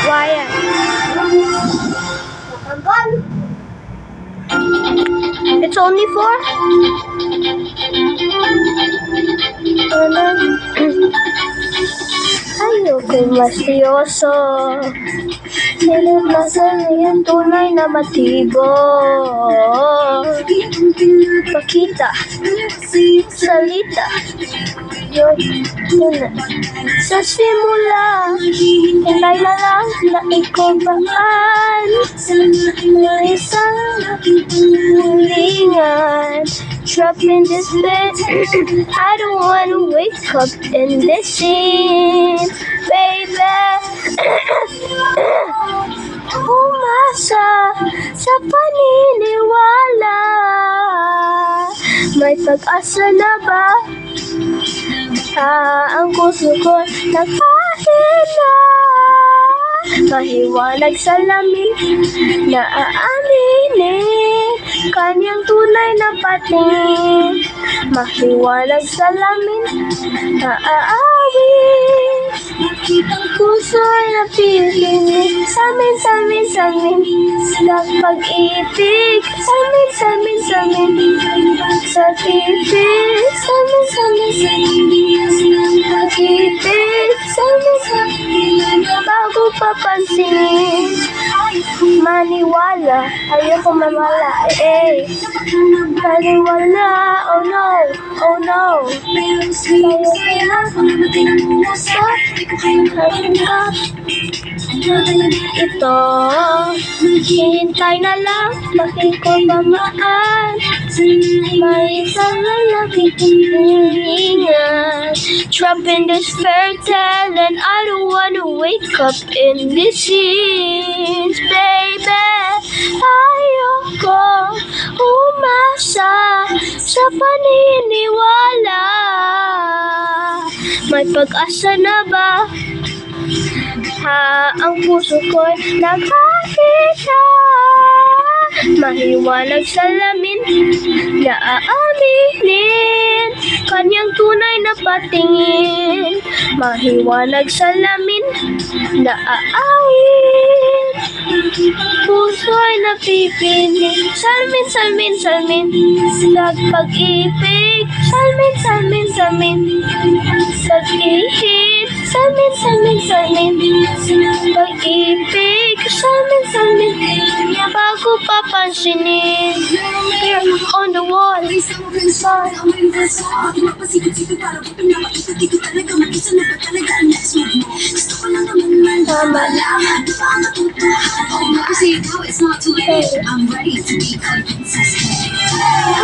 Wyatt. It's only 4? Ayokong mastiyoso. Silip na sa'yo tunay na matibo. Pakita, salita, yun na. Sa simula, hintay na lang na ikaw baan. Na isang hulingan. Trapped in this bed, I don't wanna wake up in this scene, baby. Umasa sa paniniwala, may pag-asa na ba? Ang puso ko nagpahina, mahiwanag sa lamig na aaminin, kanyang tunay na patingin, mahiwanag sa lamin na aawin. Ang puso ay napipinig samin sa pag-ibig, samin sa pag-ibig, samin pag-ibig, samin bago papansinin. Maniwala, ayoko mamala, maniwala, oh no, oh no. Ito, hintay na lang, makikobamaan. May isang lalaki hihingan. Trapped in this fairy tale, and I don't wanna wake up in this scenes, baby. Ayoko umasa sa paniniwala, may pag-asa na ba? Ang puso ko'y nakakita, mahiwanag sa lamin na aaminin, kanyang tunay na patingin, mahiwanag sa lamin na aawin. Puso ay napipinig, salmin sa pag-ibig, salmin pag-ihip, salmin pag-ibig, salmin bago papansinin. Here on the wall,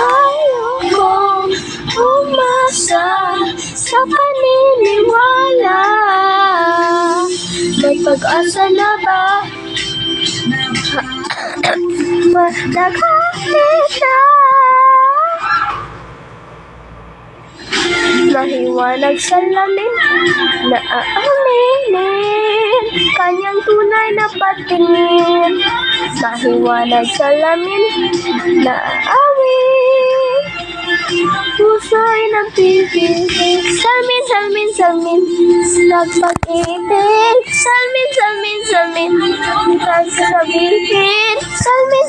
ayokong umasa sa paniniwala, may pag-asa na ba? Nakakita, mahiwanag sa lamin na aaminin, kanyang tunay na patingin, mahiwanag sa lamin na aawin. Puso ay napipinig, salmin sa pag-ibig, salmin pag-sabihin, salmin